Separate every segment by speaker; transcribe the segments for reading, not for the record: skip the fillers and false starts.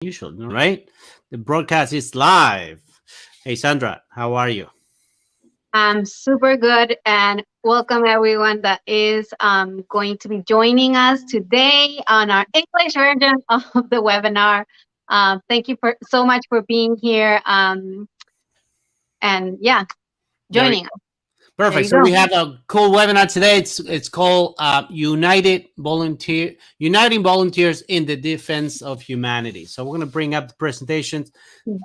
Speaker 1: Usual, right? The broadcast is live. Hey, Sandra, how are you?
Speaker 2: I'm super good and welcome everyone that is going to be joining us today on our English version of the webinar. Thank you for so much for being here and yeah,
Speaker 1: There we
Speaker 2: joining us.
Speaker 1: go.
Speaker 2: There
Speaker 1: Perfect.
Speaker 2: you
Speaker 1: So
Speaker 2: go.
Speaker 1: we have a cool webinar today. It's called Uniting Volunteers in the Defense of Humanity. So we're going to bring up the presentations.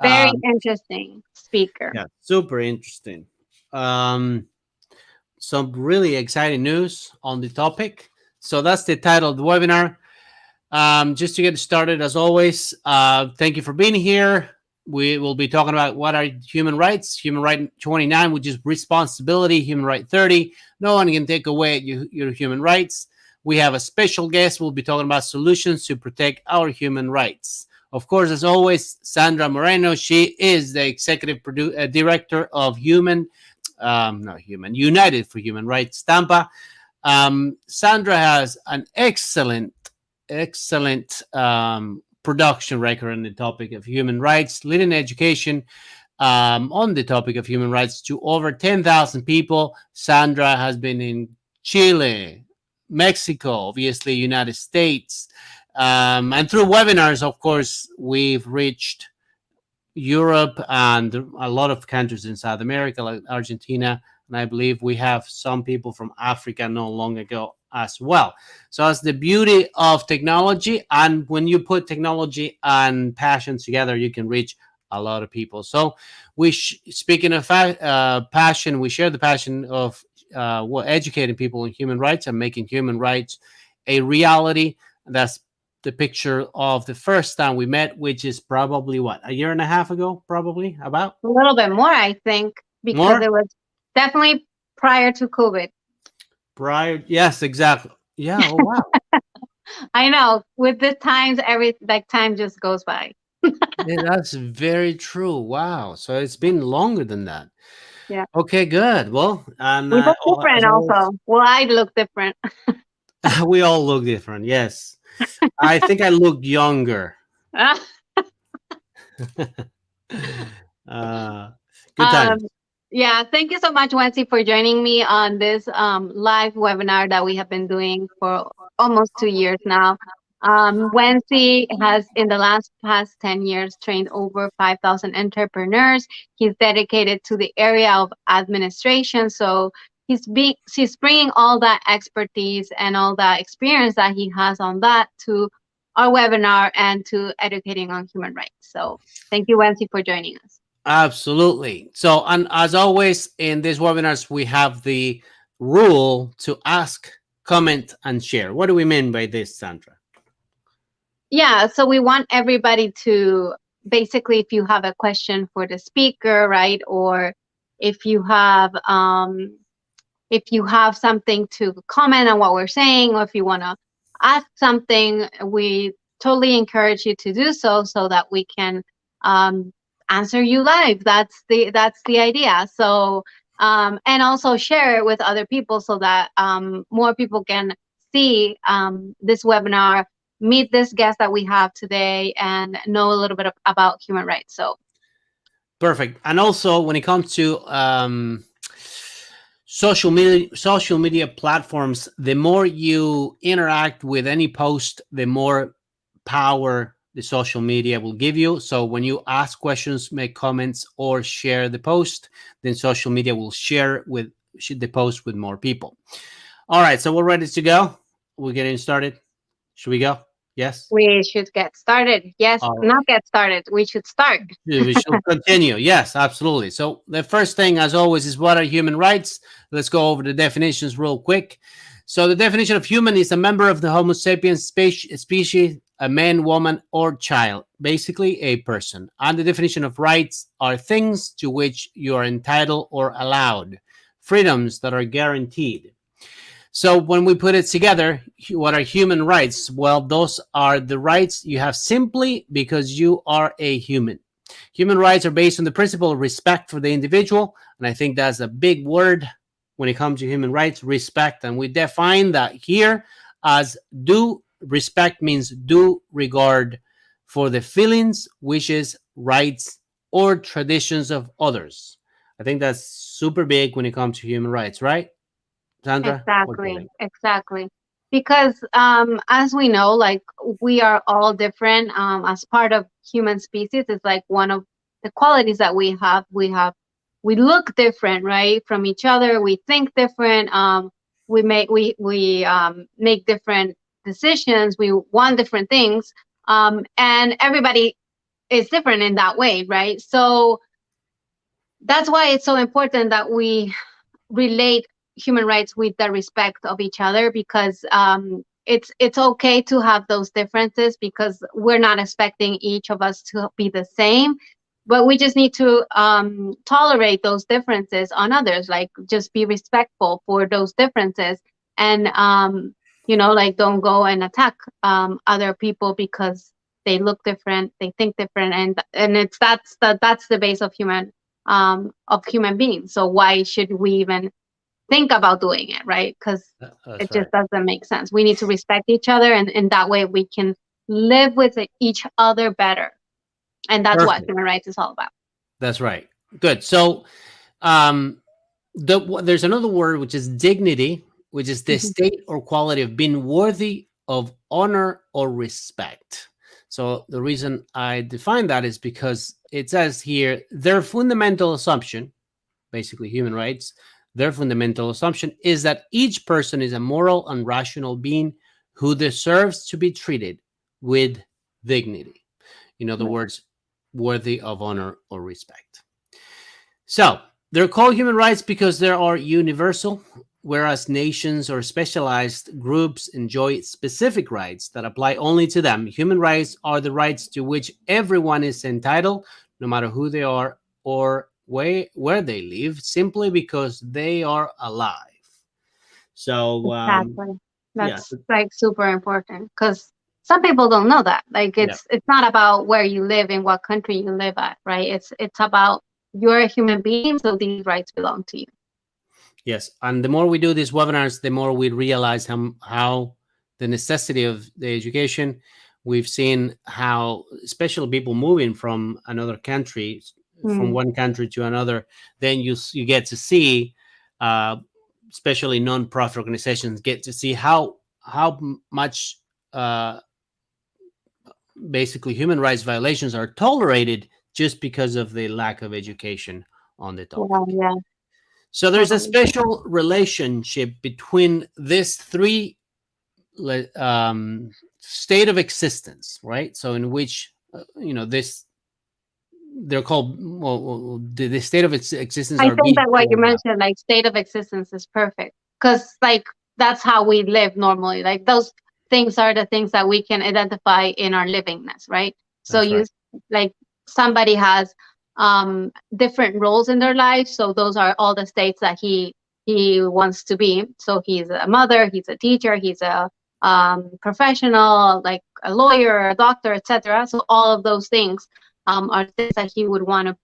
Speaker 2: Very
Speaker 1: Um,
Speaker 2: interesting speaker.
Speaker 1: yeah, super interesting. Um, some really exciting news on the topic. So that's the title of the webinar. Just to get started, as always, thank you for being here. We will be talking about what are human rights. Human right 29, which is responsibility. Human right 30, no one can take away your human rights. We have a special guest. We'll be talking about solutions to protect our human rights. Of course, as always, Sandra Moreno. She is the director of United for Human Rights, Tampa. Sandra has an excellent production record on the topic of human rights, leading education on the topic of human rights to over 10,000 people. Sandra has been in Chile, Mexico, obviously, United States. And through webinars, of course, we've reached Europe and a lot of countries in South America, like Argentina. And I believe we have some people from Africa not long ago as well. So that's the beauty of technology. And when you put technology and passion together, you can reach a lot of people. So speaking of passion, we share the passion of educating people in human rights and making human rights a reality. That's the picture of the first time we met, which is probably what, a year and a half ago, probably about
Speaker 2: A little bit more, I think, because
Speaker 1: more
Speaker 2: it was definitely prior to COVID.
Speaker 1: prior. Yes, exactly. Yeah. Oh, wow.
Speaker 2: I know with the times, every like time just goes by.
Speaker 1: Yeah, that's very true. Wow. So it's been longer than that.
Speaker 2: Yeah.
Speaker 1: Okay, good. Well, and
Speaker 2: We look
Speaker 1: as
Speaker 2: different
Speaker 1: always,
Speaker 2: also. Well, I look different.
Speaker 1: we all look different. Yes. I think I look younger. uh, good
Speaker 2: um,
Speaker 1: times.
Speaker 2: yeah, thank you so much, Wency, for joining me on this live webinar that we have been doing for almost 2 years now. Wency has, in the last past 10 years, trained over 5,000 entrepreneurs. He's dedicated to the area of administration. So he's bringing all that expertise and all that experience that he has on that to our webinar and to educating on human rights. So thank you, Wency, for joining us.
Speaker 1: Absolutely. So, and as always in these webinars, we have the rule to ask, comment, and share. What do we mean by this, Sandra?
Speaker 2: Yeah, so we want everybody to basically, if you have a question for the speaker, right, or if you have something to comment on what we're saying, or if you want to ask something, we totally encourage you to do so, so that we can um, answer you live. That's the idea. So and also share it with other people so that more people can see this webinar, meet this guest that we have today, and know a little bit about human rights. So
Speaker 1: Perfect. And also, when it comes to social media platforms, the more you interact with any post, the more power the social media will give you. So when you ask questions, make comments, or share the post, then social media will share the post with more people. All right, so we're ready to go. We're getting started. Should we go? Yes.
Speaker 2: we should get started. Yes,
Speaker 1: All
Speaker 2: not
Speaker 1: right.
Speaker 2: get started. We should start.
Speaker 1: We shall continue. Yes, absolutely. So the first thing, as always, is what are human rights? Let's go over the definitions real quick. So the definition of human is a member of the Homo sapiens species, a man, woman, or child, basically a person. And the definition of rights are things to which you are entitled or allowed, freedoms that are guaranteed. So when we put it together, what are human rights? Well, those are the rights you have simply because you are a human. Human rights are based on the principle of respect for the individual, and I think that's a big word when it comes to human rights, respect, and we define that here as due respect means due regard for the feelings, wishes, rights, or traditions of others. I think that's super big when it comes to human rights, right, Sandra? What do you
Speaker 2: Exactly,
Speaker 1: think?
Speaker 2: exactly. Because as we know, like we are all different. As part of human species, it's like one of the qualities that we have. We look different, right, from each other. We think different. We make different decisions. We want different things. And everybody is different in that way, right? So that's why it's so important that we relate human rights with the respect of each other, because it's okay to have those differences, because we're not expecting each of us to be the same, but we just need to tolerate those differences on others, like just be respectful for those differences. And like don't go and attack other people because they look different, they think different, and it's that's the base of human beings. So why should we even think about doing it, right? Because
Speaker 1: That's
Speaker 2: it just
Speaker 1: right.
Speaker 2: doesn't make sense. We need to respect each other, and in that way we can live with each other better. And that's what
Speaker 1: Perfect.
Speaker 2: human rights is all about.
Speaker 1: That's right. Good. So, um, there's another word which is dignity, which is the
Speaker 2: Mhm.
Speaker 1: state or quality of being worthy of honor or respect. So the reason I define that is because it says here their fundamental assumption, basically human rights, their fundamental assumption is that each person is a moral and rational being who deserves to be treated with dignity. In other
Speaker 2: Right.
Speaker 1: words, worthy of honor or respect. So they're called human rights because they are universal, whereas nations or specialized groups enjoy specific rights that apply only to them. Human rights are the rights to which everyone is entitled, no matter who they are or where they live, simply because they are alive. So,
Speaker 2: Exactly.
Speaker 1: yeah,
Speaker 2: That's like super important, because some people don't know that. Like
Speaker 1: yeah.
Speaker 2: it's not about where you live in what country you live at, right? It's about you're a human being, so these rights belong to you.
Speaker 1: Yes, and the more we do these webinars, the more we realize how the necessity of the education. We've seen how, especially people moving from another country, from
Speaker 2: Mm.
Speaker 1: one country to another, then you get to see, uh, especially non-profit organizations get to see how much uh, basically human rights violations are tolerated just because of the lack of education on the
Speaker 2: Yeah,
Speaker 1: topic.
Speaker 2: yeah,
Speaker 1: So there's a
Speaker 2: totally.
Speaker 1: special relationship between these three state of existence, right? So in which this they're called the state of its existence
Speaker 2: I
Speaker 1: are
Speaker 2: think
Speaker 1: being
Speaker 2: that what you
Speaker 1: carried out.
Speaker 2: mentioned, like state of existence, is perfect, because like that's how we live normally. Like those things are the things that we can identify in our livingness, right? So
Speaker 1: That's
Speaker 2: you
Speaker 1: right.
Speaker 2: like somebody has different roles in their life. So those are all the states that he wants to be. So he's a mother, he's a teacher, he's a professional, like a lawyer, a doctor, etc. So all of those things are things that he would want to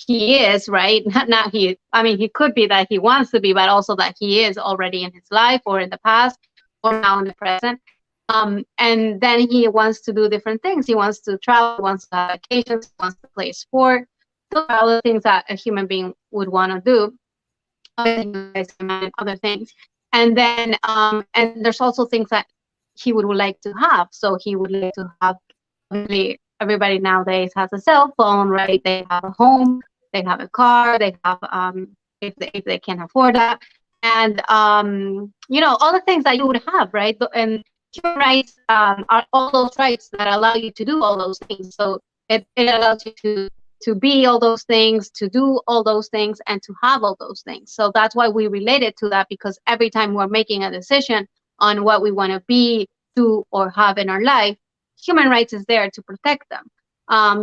Speaker 2: he is, right? Not he, I mean, he could be that he wants to be, but also that he is already in his life or in the past or now in the present. And then he wants to do different things. He wants to travel, he wants to have vacations, he wants to play sport. Those are all the things that a human being would want to do. Obviously, you guys can manage other things. And there's also things that he would like to have. So he would like to have, obviously, everybody nowadays has a cell phone, right? They have a home, they have a car, they have if they can afford that, and all the things that you would have, right? And human rights are all those rights that allow you to do all those things. So it allows you to be all those things, to do all those things, and to have all those things. So that's why we relate it to that, because every time we're making a decision on what we want to be, do, or have in our life, human rights is there to protect them,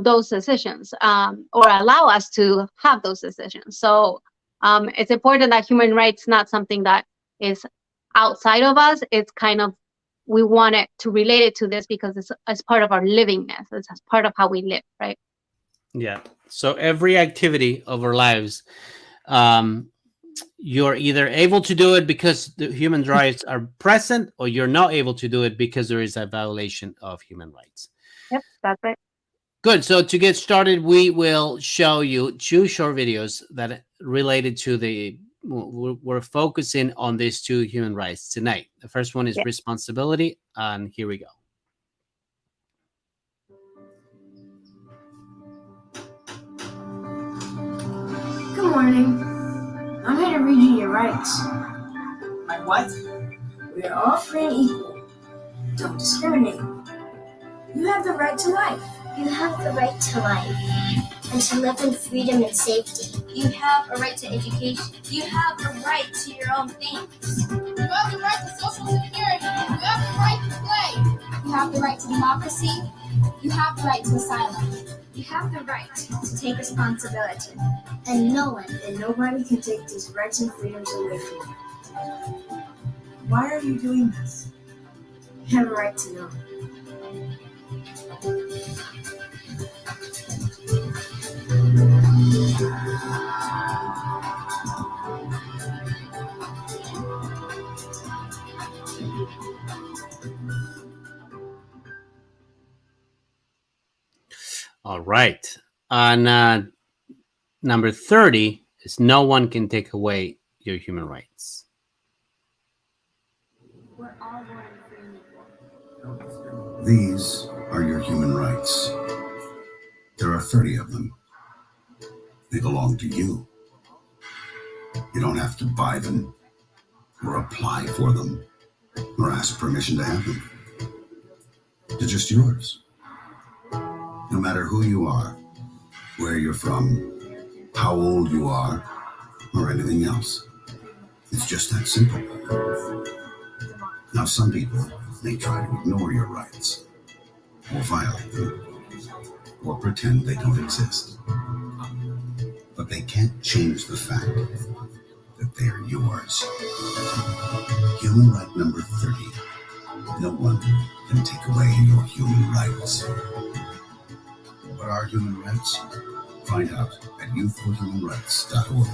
Speaker 2: those decisions, or allow us to have those decisions. So it's important that human rights not something that is outside of us. It's kind of we want it to relate it to this because it's as part of our livingness. It's as part of how we live, right?
Speaker 1: Yeah. So every activity of our lives, um, you're either able to do it because the human rights are present, or you're not able to do it because there is a violation of human rights.
Speaker 2: Yep, that's it.
Speaker 1: Good. So to get started, we will show you two short videos that related to the. We're focusing on these two human rights tonight. The first one is
Speaker 2: Yeah.
Speaker 1: responsibility, and here we go.
Speaker 3: Good morning. I'm here to read you your rights.
Speaker 4: My what?
Speaker 3: We are all free and equal. Don't discriminate. You have the right to life.
Speaker 5: You have the right to life and to live in freedom and safety.
Speaker 6: You have a right to education. You have a right to your own things.
Speaker 7: You have the right to social security. You have the right to play.
Speaker 6: You have the right to democracy. You have the right to asylum.
Speaker 5: You have the right to take responsibility.
Speaker 3: And no one and nobody can take these rights and freedoms away from you.
Speaker 4: Why are you doing this?
Speaker 3: You have a right to know.
Speaker 1: All right. And number 30 is no one can take away your human rights.
Speaker 5: We're all born free and equal.
Speaker 8: These are your human rights. There are 30 of them. They belong to you. You don't have to buy them, or apply for them, or ask permission to have them. They're just yours. No matter who you are, where you're from, how old you are, or anything else. It's just that simple. Now, some people may try to ignore your rights, or violate them, or pretend they don't exist. But they can't change the fact that they're yours. Human right number 30. No one can take away your human rights. What are human rights? Find out at youthforhumanrights.org.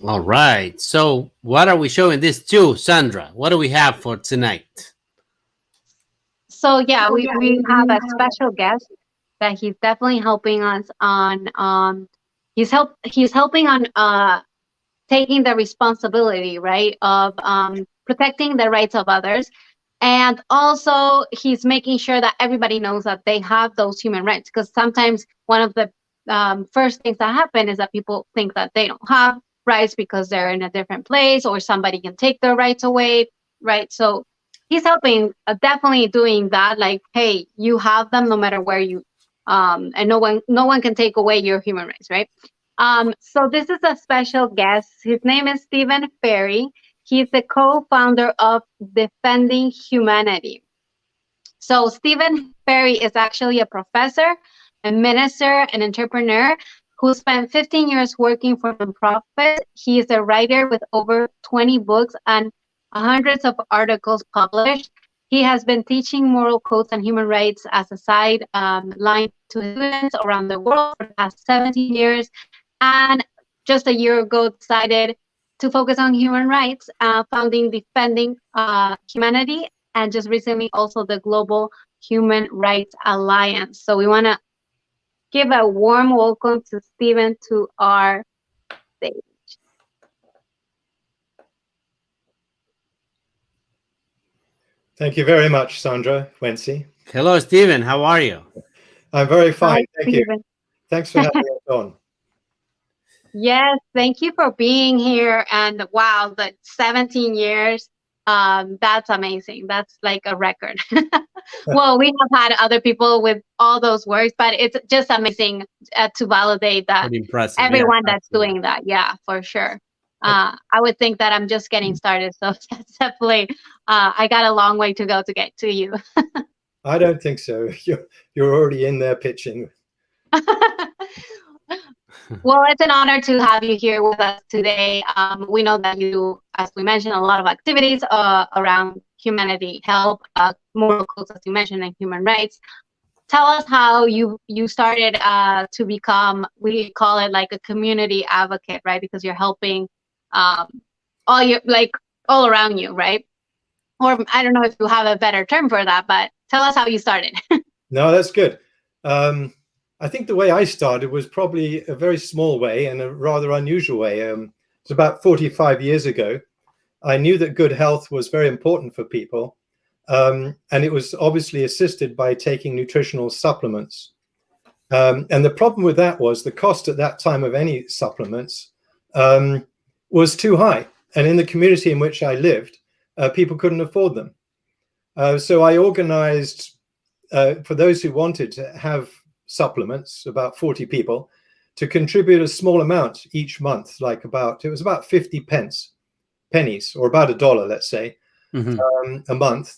Speaker 1: All right. So what are we showing this to, Sandra? What do we have for tonight?
Speaker 2: So yeah, we have a special guest that he's definitely helping us on he's helping on taking the responsibility, right, of protecting the rights of others. And also he's making sure that everybody knows that they have those human rights, because sometimes one of the first things that happen is that people think that they don't have rights because they're in a different place, or somebody can take their rights away, right? So he's helping, definitely doing that, like, hey, you have them no matter where you and no one can take away your human rights, right? So this is a special guest. His name is Stephen Ferry. He's the co-founder of Defending Humanity. So Stephen Ferry is actually a professor, a minister, an entrepreneur who spent 15 years working for nonprofits. He is a writer with over 20 books and hundreds of articles published. He has been teaching moral codes and human rights as a sideline to students around the world for the past 17 years. And just a year ago, decided to focus on human rights, founding Defending Humanity, and just recently also the Global Human Rights Alliance. So we want to give a warm welcome to Stephen to our stage.
Speaker 9: Thank you very much, Sandra, Wency.
Speaker 1: Hello, Stephen. How are you?
Speaker 9: I'm very fine.
Speaker 2: Hi,
Speaker 9: Thank you.
Speaker 2: Stephen.
Speaker 9: Thanks for having us on.
Speaker 2: Yes, thank you for being here. And wow, the 17 years, that's amazing. That's like a record. Well, we have had other people with all those works, but it's just amazing to validate that
Speaker 1: Pretty impressive.
Speaker 2: everyone
Speaker 1: Yeah,
Speaker 2: that's doing that. Yeah, for sure. I would think that I'm just getting started. So that's definitely, I got a long way to go to get to you.
Speaker 9: I don't think so. You're already in there pitching.
Speaker 2: Well, it's an honor to have you here with us today. We know that you do, as we mentioned, a lot of activities around humanity help, moral codes, as you mentioned, and human rights. Tell us how you started to become, we call it like a community advocate, right? Because you're helping all around you, right? or I don't know if you have a better term for that, but tell us how you started.
Speaker 9: No, that's good. I think the way I started was probably a very small way and a rather unusual way. It's about 45 years ago. I knew that good health was very important for people, and it was obviously assisted by taking nutritional supplements. And the problem with that was the cost at that time of any supplements was too high. And in the community in which I lived, people couldn't afford them. So I organized for those who wanted to have supplements, about 40 people, to contribute a small amount each month, it was about 50 pennies, or about $1, let's say, a month.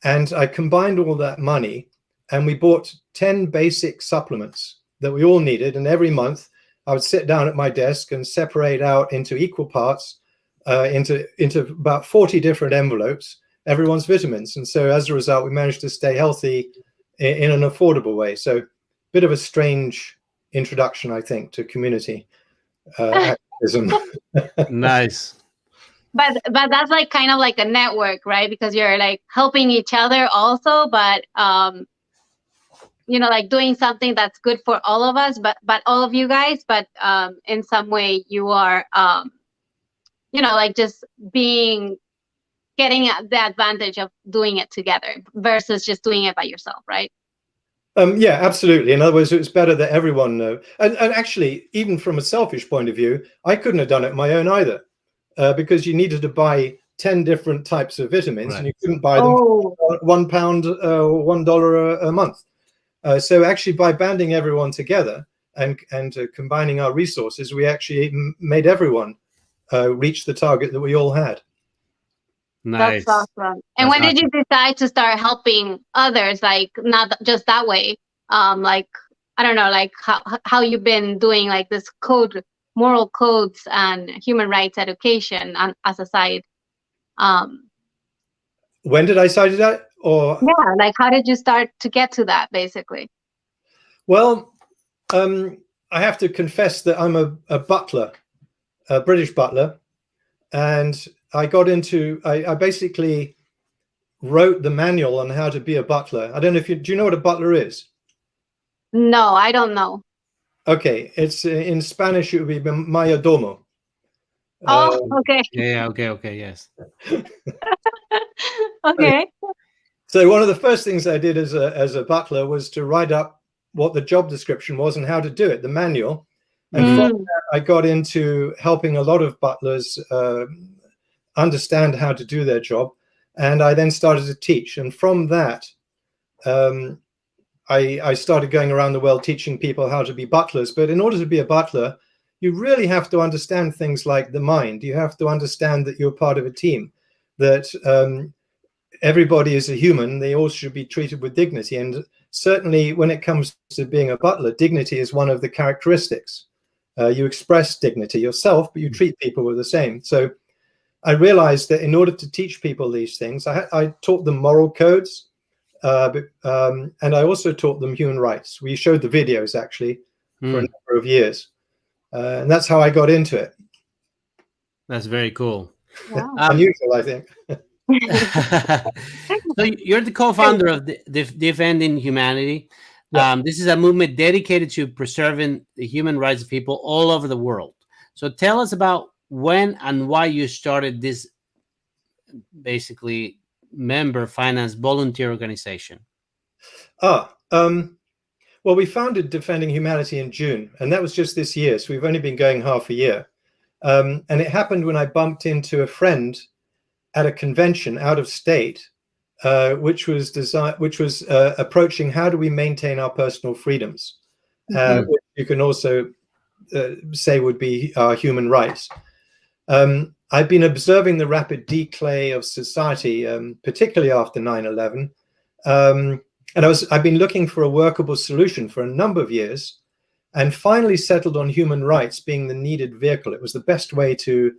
Speaker 9: And I combined all that money, and we bought 10 basic supplements that we all needed. And every month I would sit down at my desk and separate out into equal parts, into about 40 different envelopes, everyone's vitamins. And so as a result, we managed to stay healthy in an affordable way. So bit of a strange introduction, I think, to community activism.
Speaker 1: Nice.
Speaker 2: But that's like kind of like a network, right? Because you're like helping each other also, but like doing something that's good for all of us, but all of you guys, but in some way you are like just getting the advantage of doing it together versus just doing it by yourself, right?
Speaker 9: Yeah, absolutely. In other words, it's better that everyone and actually, even from a selfish point of view, I couldn't have done it on my own either, because you needed to buy 10 different types of vitamins, and you couldn't buy them for £1 or $1 a month. So actually, by banding everyone together and combining our resources, we actually made everyone reach the target that we all had.
Speaker 1: Nice.
Speaker 2: That's awesome. And when did you decide to start helping others? Like, not just that way. Like, I don't know, like how you've been doing like this moral codes and human rights education as a side.
Speaker 9: When did I start that? Or
Speaker 2: yeah, like how did you start to get to that, basically?
Speaker 9: Well, I have to confess that I'm a butler, a British butler, and I basically wrote the manual on how to be a butler. I don't know do you know what a butler is?
Speaker 2: No, I don't know.
Speaker 9: Okay, it's in Spanish, it would be mayordomo.
Speaker 2: Oh, okay.
Speaker 1: Yeah, okay, yes.
Speaker 2: Okay.
Speaker 9: So one of the first things I did as a butler was to write up what the job description was and how to do it, the manual. And from that, I got into helping a lot of butlers understand how to do their job. And I then started to teach. And from that, I started going around the world teaching people how to be butlers. But in order to be a butler, you really have to understand things like the mind. You have to understand that you're part of a team, that everybody is a human. They all should be treated with dignity. And certainly when it comes to being a butler, dignity is one of the characteristics. You express dignity yourself, but you treat people with the same. So I realized that in order to teach people these things, I taught them moral codes, and I also taught them human rights. We showed the videos actually for a number of years, and that's how I got into it.
Speaker 1: That's very cool.
Speaker 2: Wow.
Speaker 9: Unusual, I think.
Speaker 1: So you're the co-founder of Defending Humanity. Yeah. This is a movement dedicated to preserving the human rights of people all over the world. So tell us about when and why you started this basically member finance volunteer organization.
Speaker 9: Well, we founded Defending Humanity in June, and that was just this year. So we've only been going half a year. And it happened when I bumped into a friend at a convention out of state, which was approaching how do we maintain our personal freedoms, which you can also say would be our human rights. I've been observing the rapid decay of society, particularly after 9/11, and I've been looking for a workable solution for a number of years, and finally settled on human rights being the needed vehicle. It was the best way to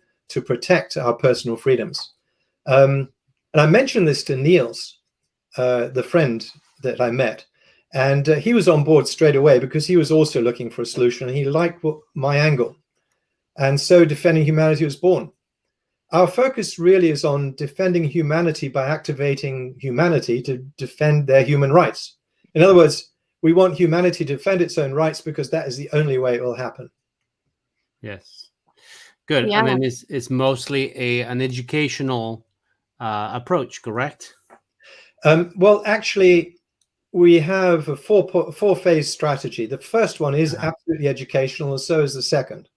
Speaker 9: protect our personal freedoms. And I mentioned this to Niels, the friend that I met, and he was on board straight away because he was also looking for a solution and he liked my angle. And so Defending Humanity was born. our focus really is on defending humanity by activating humanity to defend their human rights. In other words, we want humanity to defend its own rights because that is the only way it will happen.
Speaker 1: Yes. Good.
Speaker 2: Yeah.
Speaker 1: And it's mostly an educational approach, correct?
Speaker 9: Well, actually, we have a four-phase strategy. The first one is absolutely educational, and so is the second.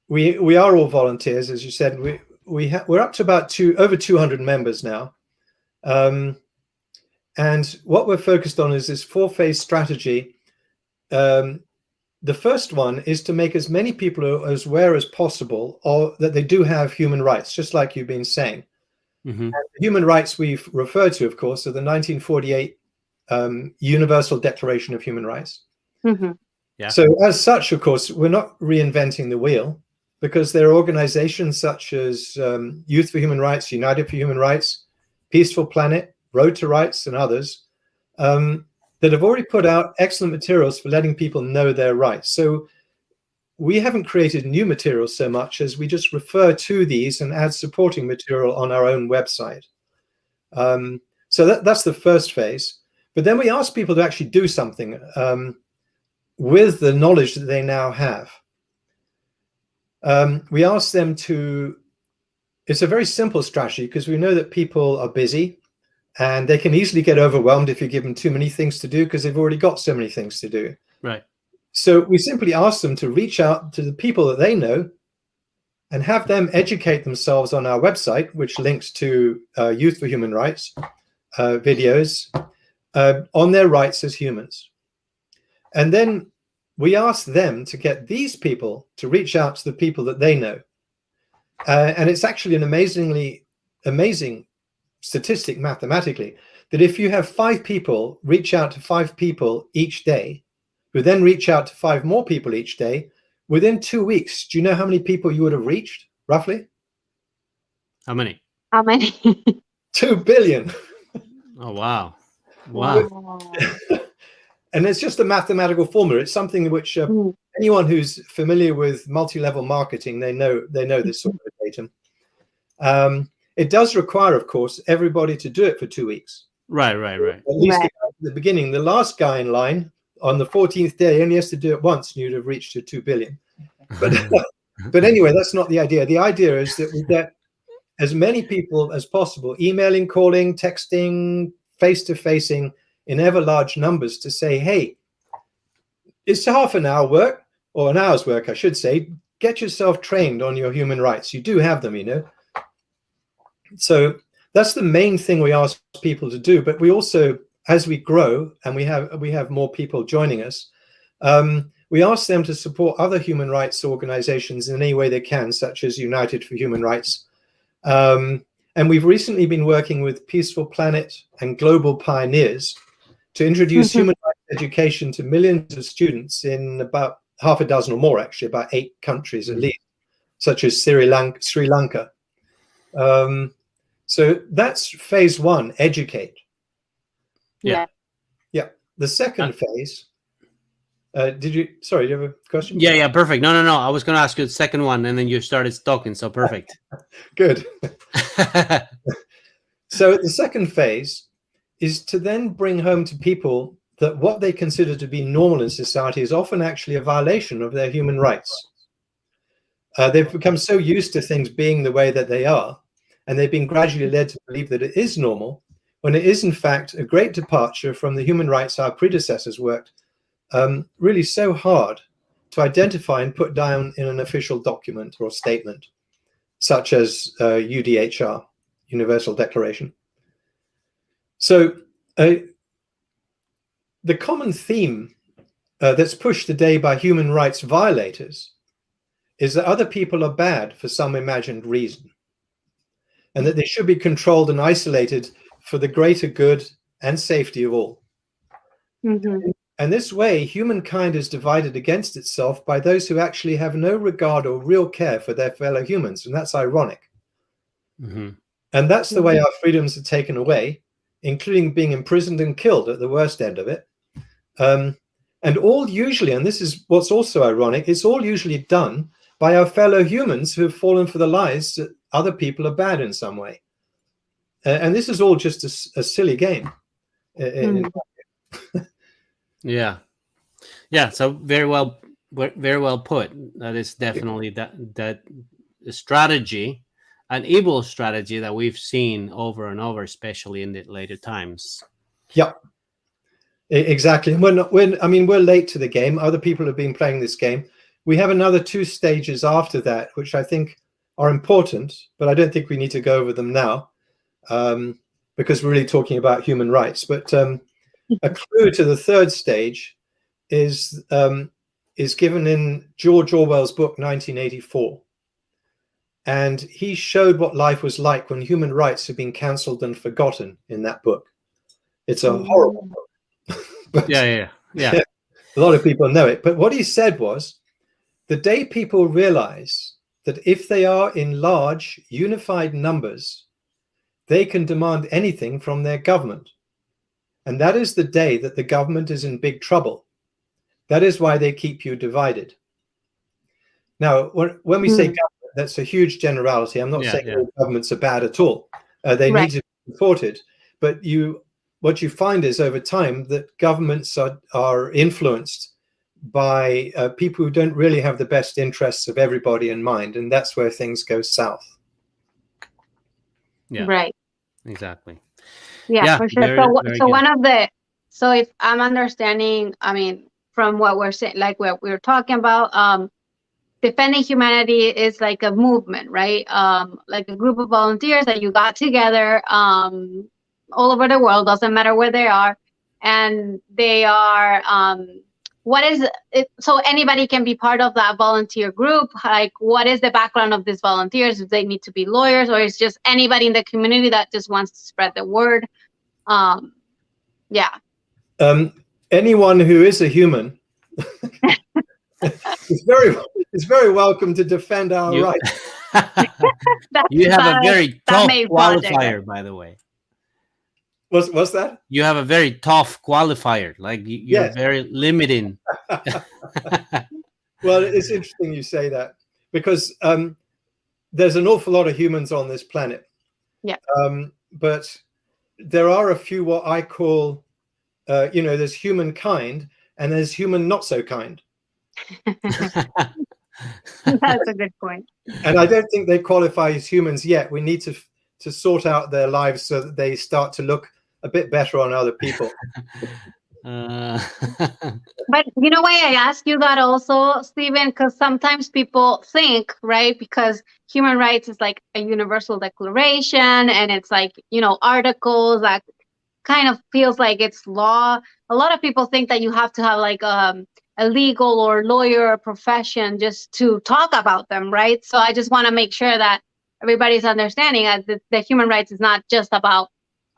Speaker 9: We are all volunteers, as you said. We're up to about over 200 members now, and what we're focused on is this four-phase strategy. The first one is to make as many people as aware as possible, or that they do have human rights, just like you've been saying.
Speaker 1: Mm-hmm.
Speaker 9: The human rights we've referred to, of course, are the 1948 Universal Declaration of Human Rights.
Speaker 2: Mm-hmm.
Speaker 1: Yeah.
Speaker 9: So as such, of course, we're not reinventing the wheel, because there are organizations such as Youth for Human Rights, United for Human Rights, Peaceful Planet, Road to Rights, and others that have already put out excellent materials for letting people know their rights. So we haven't created new materials so much as we just refer to these and add supporting material on our own website. So that's the first phase. But then we ask people to actually do something with the knowledge that they now have. We ask them to, it's a very simple strategy because we know that people are busy and they can easily get overwhelmed if you give them too many things to do because they've already got so many things to do.
Speaker 1: Right.
Speaker 9: So we simply ask them to reach out to the people that they know and have them educate themselves on our website, which links to Youth for Human Rights videos on their rights as humans. And then we ask them to get these people to reach out to the people that they know. And it's actually an amazing statistic mathematically, that if you have 5 people reach out to 5 people each day, who then reach out to 5 more people each day, within 2 weeks, do you know how many people you would have reached, roughly?
Speaker 1: How many?
Speaker 9: 2 billion.
Speaker 1: Oh, wow. Wow.
Speaker 9: And it's just a mathematical formula. It's something which anyone who's familiar with multi-level marketing, they know this sort of datum. It does require, of course, everybody to do it for 2 weeks.
Speaker 1: Right.
Speaker 9: At least at the beginning. The last guy in line on the 14th day only has to do it once, and you'd have reached to 2 billion. But anyway, that's not the idea. The idea is that we get as many people as possible, emailing, calling, texting, face-to-facing in ever large numbers to say, hey, it's half an hour work, or an hour's work, I should say. Get yourself trained on your human rights. You do have them, you know. So that's the main thing we ask people to do. But we also, as we grow and we have more people joining us, we ask them to support other human rights organizations in any way they can, such as United for Human Rights. And we've recently been working with Peaceful Planet and Global Pioneers to introduce human rights education to millions of students in about half a dozen or more, actually, about 8 countries at least, such as Sri Lanka. So that's phase 1, educate.
Speaker 1: Yeah.
Speaker 9: The second phase, do you have a question?
Speaker 1: Yeah, perfect. No. I was going to ask you the second one, and then you started talking, so perfect.
Speaker 9: Good. So the second phase is to then bring home to people that what they consider to be normal in society is often actually a violation of their human rights. They've become so used to things being the way that they are, and they've been gradually led to believe that it is normal, when it is in fact a great departure from the human rights our predecessors worked really so hard to identify and put down in an official document or statement, such as UDHR, Universal Declaration. So the common theme that's pushed today by human rights violators is that other people are bad for some imagined reason, and that they should be controlled and isolated for the greater good and safety of all. And this way, humankind is divided against itself by those who actually have no regard or real care for their fellow humans, and that's ironic. And that's the way our freedoms are taken away, including being imprisoned and killed at the worst end of it. And all usually, and this is what's also ironic, it's all usually done by our fellow humans who've fallen for the lies that other people are bad in some way. And this is all just a silly game.
Speaker 1: Yeah. So very well put. That is definitely that strategy, an evil strategy that we've seen over and over, especially in the later times.
Speaker 9: Yeah, exactly. We're late to the game. Other people have been playing this game. We have another 2 stages after that, which I think are important, but I don't think we need to go over them now, because we're really talking about human rights. But a clue to the 3rd stage is given in George Orwell's book 1984. And he showed what life was like when human rights had been cancelled and forgotten in that book. It's a horrible book. But,
Speaker 1: yeah.
Speaker 9: A lot of people know it. But what he said was, the day people realize that if they are in large, unified numbers, they can demand anything from their government. And that is the day that the government is in big trouble. That is why they keep you divided. Now, when we say government, that's a huge generality. I'm not saying all governments are bad at all. They need to be supported. But what you find is over time that governments are influenced by people who don't really have the best interests of everybody in mind. And that's where things go south.
Speaker 1: Yeah.
Speaker 2: Right.
Speaker 1: Exactly.
Speaker 2: Yeah, for sure. So if I'm understanding, I mean, from what we're saying, like what we're talking about, defending humanity is like a movement, right? Like a group of volunteers that you got together all over the world, doesn't matter where they are, and they are what is it? So anybody can be part of that volunteer group. Like, what is the background of these volunteers? Do they need to be lawyers, or is just anybody in the community that just wants to spread the word?
Speaker 9: Anyone who is a human is very welcome to defend our rights.
Speaker 1: You have a very tough qualifier, by the way.
Speaker 9: What's that?
Speaker 1: You have a very tough qualifier. Like you're very limiting.
Speaker 9: Well, it's interesting you say that, because there's an awful lot of humans on this planet.
Speaker 2: Yeah.
Speaker 9: But there are a few what I call, there's humankind and there's human not so kind.
Speaker 2: That's a good point.
Speaker 9: And I don't think they qualify as humans yet. We need to sort out their lives so that they start to look a bit better on other people.
Speaker 2: But you know why I ask you that also, Stephen? Because sometimes people think, right, because human rights is like a universal declaration and it's like, articles that kind of feels like it's law. A lot of people think that you have to have like a legal or lawyer profession just to talk about them, right? So I just want to make sure that everybody's understanding that the human rights is not just about,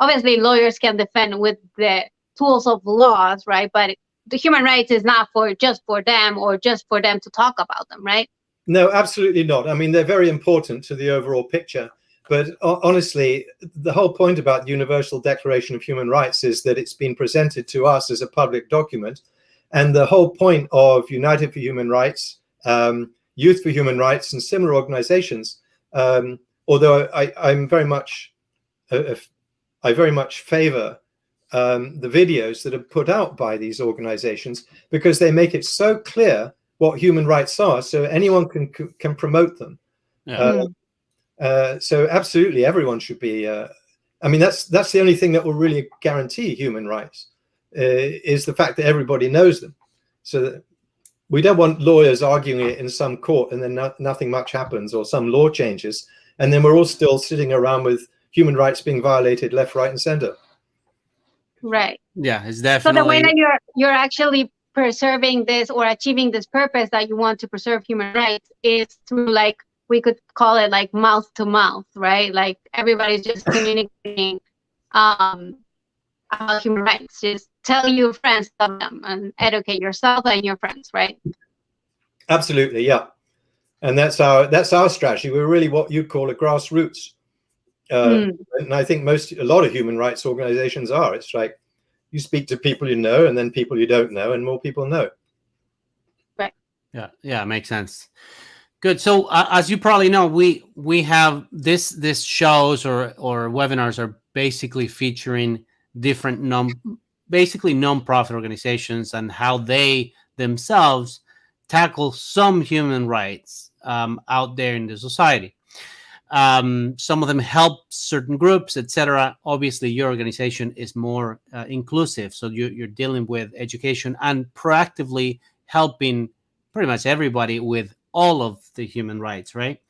Speaker 2: obviously lawyers can defend with the tools of laws, right? But the human rights is not just for them or just for them to talk about them, right?
Speaker 9: No, absolutely not. I mean, they're very important to the overall picture. But honestly, the whole point about the Universal Declaration of Human Rights is that it's been presented to us as a public document. And the whole point of United for Human Rights, Youth for Human Rights, and similar organizations, although I very much favor the videos that are put out by these organizations, because they make it so clear what human rights are, so anyone can promote them.
Speaker 1: Yeah.
Speaker 9: So absolutely, everyone should be. That's the only thing that will really guarantee human rights, is the fact that everybody knows them. So that we don't want lawyers arguing it in some court and then nothing much happens, or some law changes, and then we're all still sitting around with human rights being violated left, right, and center.
Speaker 2: Right.
Speaker 1: Yeah, it's definitely.
Speaker 2: So the way that you're actually preserving this or achieving this purpose that you want to preserve human rights is through, like, we could call it like mouth to mouth, right? Like everybody's just communicating about human rights. Just tell your friends about them and educate yourself and your friends, right?
Speaker 9: Absolutely, yeah. And that's our strategy. We're really what you'd call a grassroots. And I think a lot of human rights organizations are. It's like you speak to people you know, and then people you don't know, and more people know.
Speaker 2: Right.
Speaker 1: Yeah, makes sense. Good. So as you probably know, we have this shows or webinars are basically featuring different basically non-profit organizations and how they themselves tackle some human rights out there in the society. Some of them help certain groups, etc. Obviously, your organization is more inclusive, so you're dealing with education and proactively helping pretty much everybody with all of the human rights, right?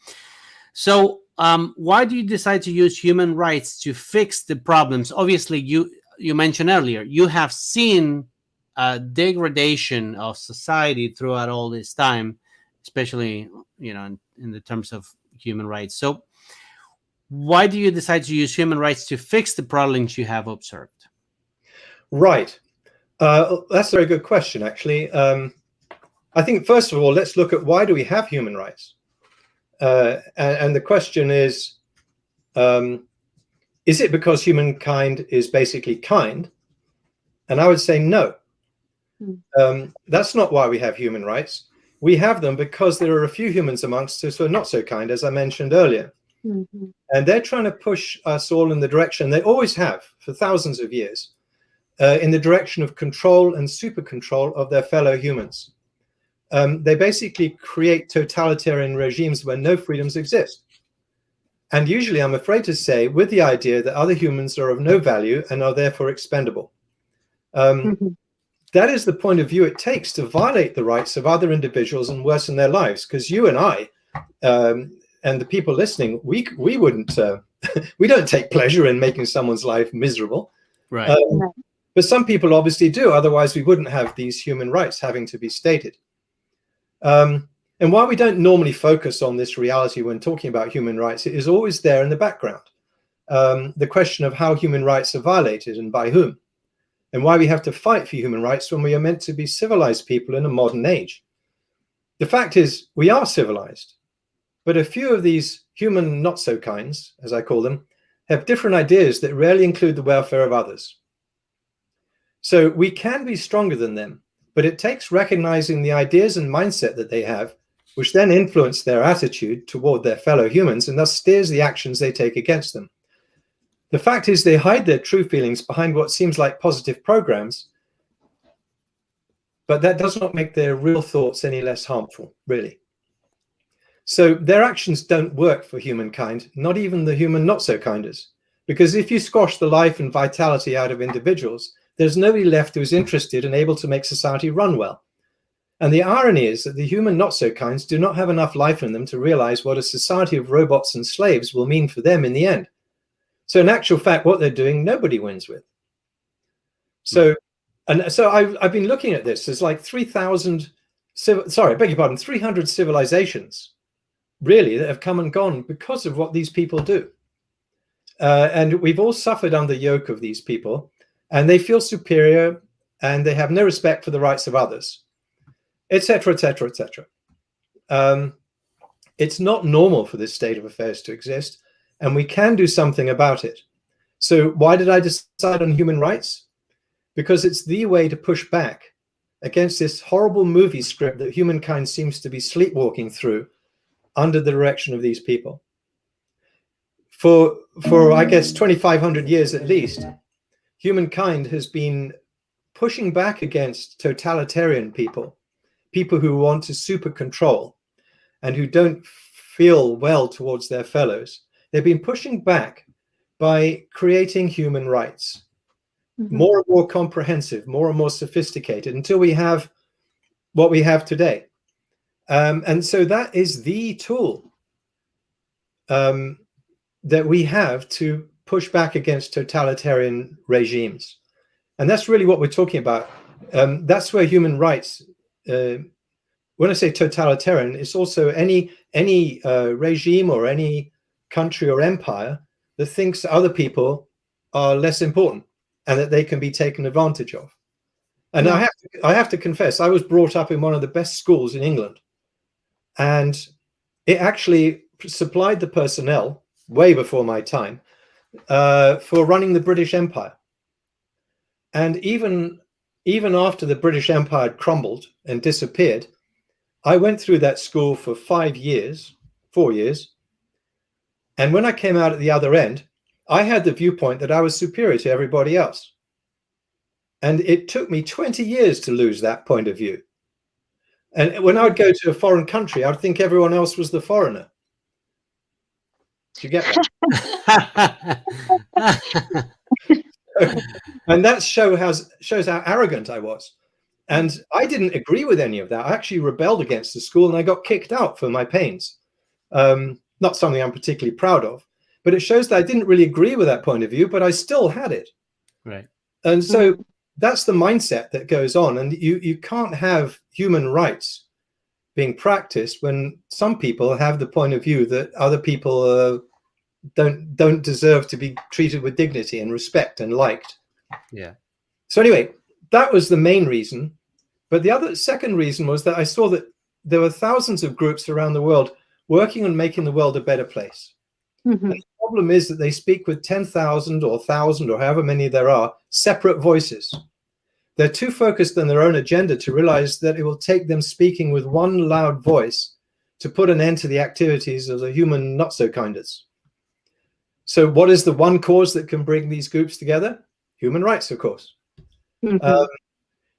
Speaker 1: So, why do you decide to use human rights to fix the problems? Obviously, you mentioned earlier you have seen degradation of society throughout all this time, especially in the terms of human rights. So why do you decide to use human rights to fix the problems you have observed?
Speaker 9: Right. That's a very good question, actually. I think, first of all, let's look at why do we have human rights? And the question is it because humankind is basically kind? And I would say no. That's not why we have human rights. We have them because there are a few humans amongst us who are not so kind, as I mentioned earlier. And they're trying to push us all in the direction they always have for thousands of years, in the direction of control and super control of their fellow humans. They basically create totalitarian regimes where no freedoms exist. And usually, I'm afraid to say, with the idea that other humans are of no value and are therefore expendable. That is the point of view it takes to violate the rights of other individuals and worsen their lives. Because you and I, and the people listening, we wouldn't, we don't take pleasure in making someone's life miserable.
Speaker 1: Right.
Speaker 9: But some people obviously do. Otherwise, we wouldn't have these human rights having to be stated. And while we don't normally focus on this reality when talking about human rights, it is always there in the background. The question of how human rights are violated and by whom, and why we have to fight for human rights when we are meant to be civilized people in a modern age. The fact is, we are civilized, but a few of these human not-so-kinds, as I call them, have different ideas that rarely include the welfare of others. So we can be stronger than them, but it takes recognizing the ideas and mindset that they have, which then influence their attitude toward their fellow humans and thus steers the actions they take against them. The fact is, they hide their true feelings behind what seems like positive programs, but that does not make their real thoughts any less harmful, really. So their actions don't work for humankind, not even the human not-so-kinders, because if you squash the life and vitality out of individuals, there's nobody left who is interested and able to make society run well. And the irony is that the human not-so-kinds do not have enough life in them to realize what a society of robots and slaves will mean for them in the end. So in actual fact, what they're doing, nobody wins with. So, I've been looking at this. There's like 300 civilizations, really, that have come and gone because of what these people do. And we've all suffered under the yoke of these people, and they feel superior, and they have no respect for the rights of others, etc., etc., etc. It's not normal for this state of affairs to exist, and we can do something about it. So why did I decide on human rights? Because it's the way to push back against this horrible movie script that humankind seems to be sleepwalking through under the direction of these people. For I guess 2,500 years at least, humankind has been pushing back against totalitarian people who want to super control and who don't feel well towards their fellows. They've been pushing back by creating human rights, more and more comprehensive, more and more sophisticated, until we have what we have today. And so that is the tool that we have to push back against totalitarian regimes. And that's really what we're talking about. That's where human rights, when I say totalitarian, it's also any regime or any country or empire that thinks other people are less important and that they can be taken advantage of. And yeah. I have to confess, I was brought up in one of the best schools in England, and it actually supplied the personnel way before my time for running the British Empire. And even after the British Empire had crumbled and disappeared, I went through that school for 4 years. And when I came out at the other end, I had the viewpoint that I was superior to everybody else. And it took me 20 years to lose that point of view. And when I would go to a foreign country, I'd think everyone else was the foreigner. Do you get that? And that shows how arrogant I was. And I didn't agree with any of that. I actually rebelled against the school and I got kicked out for my pains. Not something I'm particularly proud of, but it shows that I didn't really agree with that point of view, but I still had it.
Speaker 1: Right.
Speaker 9: And so that's the mindset that goes on. And you can't have human rights being practiced when some people have the point of view that other people don't deserve to be treated with dignity and respect and liked.
Speaker 1: Yeah.
Speaker 9: So anyway, that was the main reason. But the second reason was that I saw that there were thousands of groups around the world working on making the world a better place.
Speaker 2: Mm-hmm.
Speaker 9: The problem is that they speak with 10,000 or 1,000 or however many there are separate voices. They're too focused on their own agenda to realize that it will take them speaking with one loud voice to put an end to the activities of the human not-so-kinders. So what is the one cause that can bring these groups together? Human rights, of course.
Speaker 2: Mm-hmm.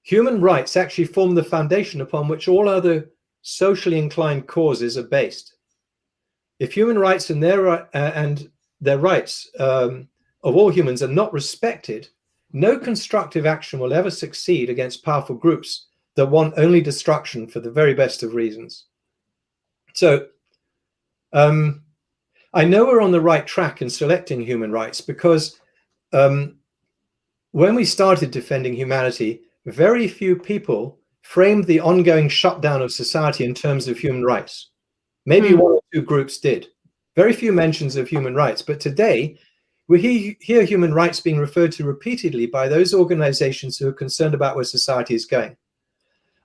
Speaker 9: Human rights actually form the foundation upon which all other socially inclined causes are based. If human rights and their rights of all humans are not respected, no constructive action will ever succeed against powerful groups that want only destruction for the very best of reasons. So I know we're on the right track in selecting human rights because when we started defending humanity, very few people framed the ongoing shutdown of society in terms of human rights. Maybe one or two groups did. Very few mentions of human rights. But today, we hear human rights being referred to repeatedly by those organizations who are concerned about where society is going.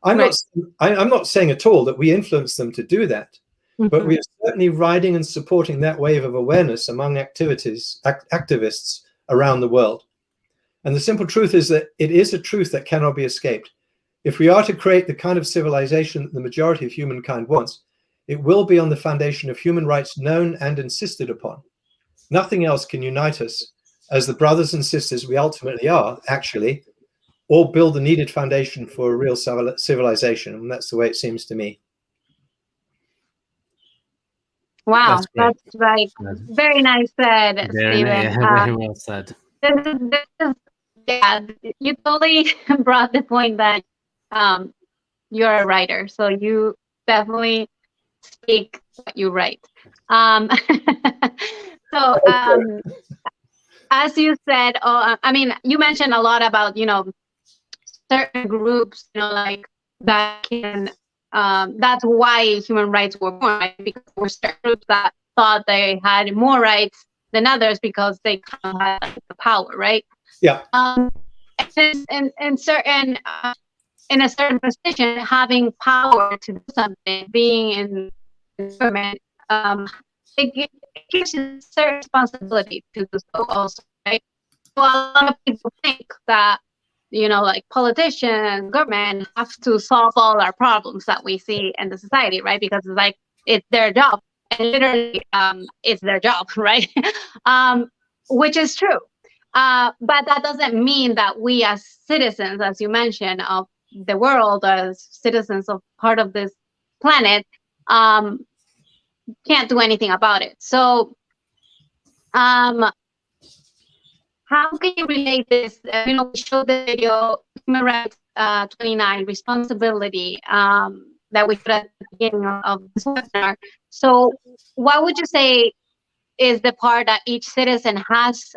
Speaker 9: I'm not saying at all that we influence them to do that, but we are certainly riding and supporting that wave of awareness among activists around the world. And the simple truth is that it is a truth that cannot be escaped. If we are to create the kind of civilization that the majority of humankind wants, it will be on the foundation of human rights known and insisted upon. Nothing else can unite us as the brothers and sisters we ultimately are, actually, or build the needed foundation for a real civilization. And that's the way it seems to me.
Speaker 2: Wow, that's like very nice said, Stephen.
Speaker 1: Very well said.
Speaker 2: Yeah, you totally brought the point that you're a writer, so you definitely speak what you write. So as you said, I mean, you mentioned a lot about, certain groups, like that can, that's why human rights were born, right? Because there were certain groups that thought they had more rights than others because they kind of had the power, right?
Speaker 9: Yeah.
Speaker 2: In a certain position, having power to do something, being in government, it gives you certain responsibility to do so also, right? So a lot of people think that, like politicians, government have to solve all our problems that we see in the society, right? Because it's like, it's their job. And literally, it's their job, right? Which is true. But that doesn't mean that we as citizens, as you mentioned, of the world, as citizens of part of this planet, can't do anything about it. So how can you relate this? We showed the video, Human Rights 29, responsibility, that we showed at the beginning of this webinar. So what would you say is the part that each citizen has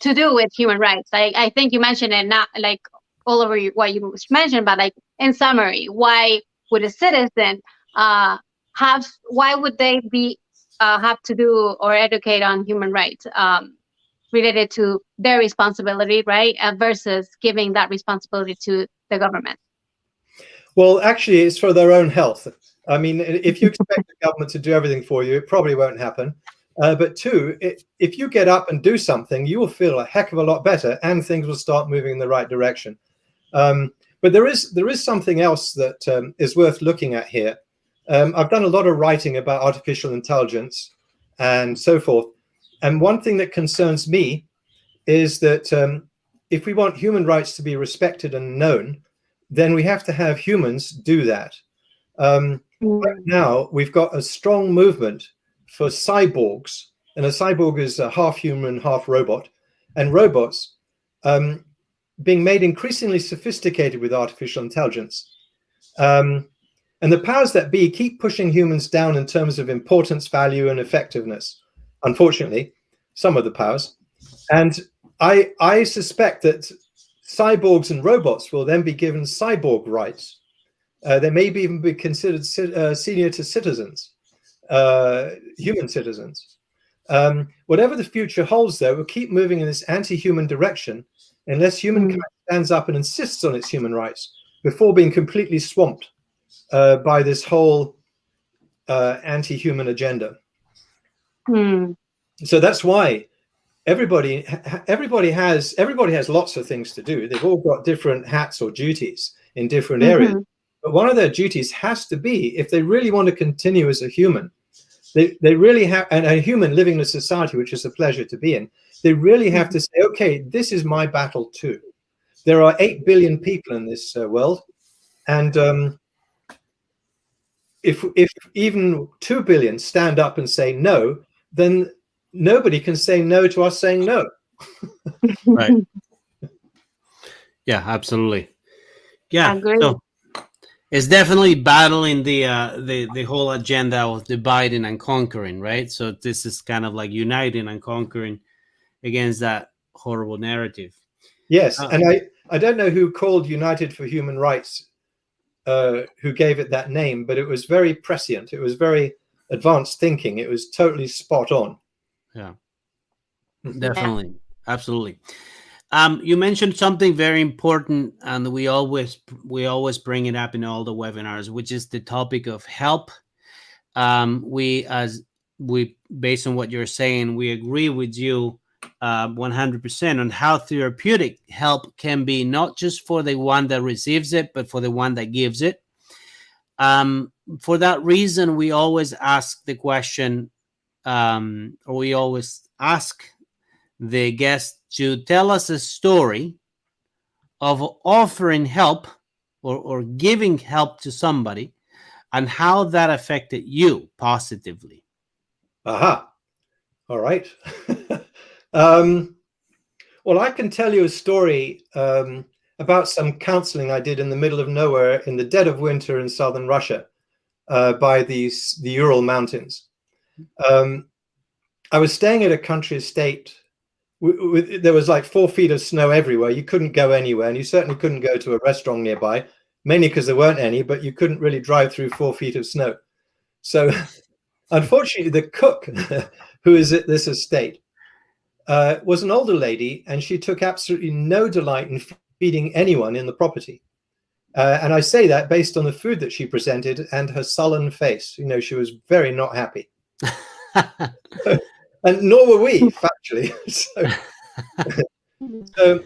Speaker 2: to do with human rights? I think you mentioned it, not like all over what you mentioned, but like in summary, why would a citizen why would they have to do or educate on human rights related to their responsibility, right? Versus giving that responsibility to the government?
Speaker 9: Well, actually, it's for their own health. I mean, if you expect the government to do everything for you, it probably won't happen. But two, if you get up and do something, you will feel a heck of a lot better and things will start moving in the right direction. But there is something else that is worth looking at here. I've done a lot of writing about artificial intelligence and so forth. And one thing that concerns me is that if we want human rights to be respected and known, then we have to have humans do that. Right now, we've got a strong movement for cyborgs, and a cyborg is a half human, half robot, and robots being made increasingly sophisticated with artificial intelligence. And the powers that be keep pushing humans down in terms of importance, value, and effectiveness. Unfortunately, some of the powers. And I suspect that cyborgs and robots will then be given cyborg rights. They may even be considered senior to citizens, human citizens. Whatever the future holds, though, we'll keep moving in this anti-human direction unless humankind stands up and insists on its human rights before being completely swamped by this whole anti-human agenda. So that's why everybody has lots of things to do. They've all got different hats or duties in different areas. But one of their duties has to be, if they really want to continue as a human, they really have, and a human living in a society which is a pleasure to be in, they really have to say, okay, this is my battle too. There are 8 billion people in this world, and if even 2 billion stand up and say no, then nobody can say no to us saying no.
Speaker 1: Right. Yeah, absolutely. Yeah.
Speaker 2: Agreed.
Speaker 1: So it's definitely battling the whole agenda of dividing and conquering, right? So this is kind of like uniting and conquering against that horrible narrative.
Speaker 9: Yes, and I don't know who called United for Human Rights, who gave it that name, but it was very prescient. It was very advanced thinking. It was totally spot on.
Speaker 1: Yeah, definitely. Absolutely. You mentioned something very important, and we always bring it up in all the webinars, which is the topic of help. Based on what you're saying, we agree with you 100% on how therapeutic help can be, not just for the one that receives it, but for the one that gives it. For that reason, we always ask the question, or we always ask the guest to tell us a story of offering help or giving help to somebody and how that affected you positively.
Speaker 9: Aha. All right. Well, I can tell you a story about some counseling I did in the middle of nowhere in the dead of winter in southern Russia by the Ural Mountains. I was staying at a country estate. There was like 4 feet of snow everywhere. You couldn't go anywhere, and you certainly couldn't go to a restaurant nearby, mainly because there weren't any, but you couldn't really drive through 4 feet of snow. So unfortunately, the cook who is at this estate was an older lady, and she took absolutely no delight in feeding anyone in the property. And I say that based on the food that she presented and her sullen face. You know, she was very not happy. And nor were we, factually. So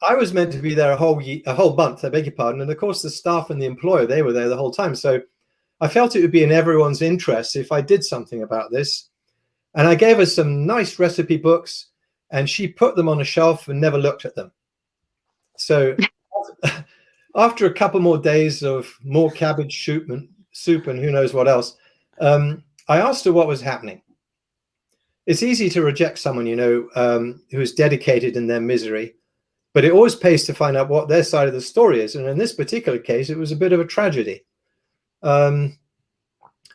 Speaker 9: I was meant to be there a whole month, I beg your pardon. And of course, the staff and the employer, they were there the whole time. So I felt it would be in everyone's interest if I did something about this. And I gave her some nice recipe books, and she put them on a shelf and never looked at them. So after a couple more days of more cabbage soup and who knows what else, I asked her what was happening. It's easy to reject someone, you know, who is dedicated in their misery, but it always pays to find out what their side of the story is. And in this particular case, it was a bit of a tragedy.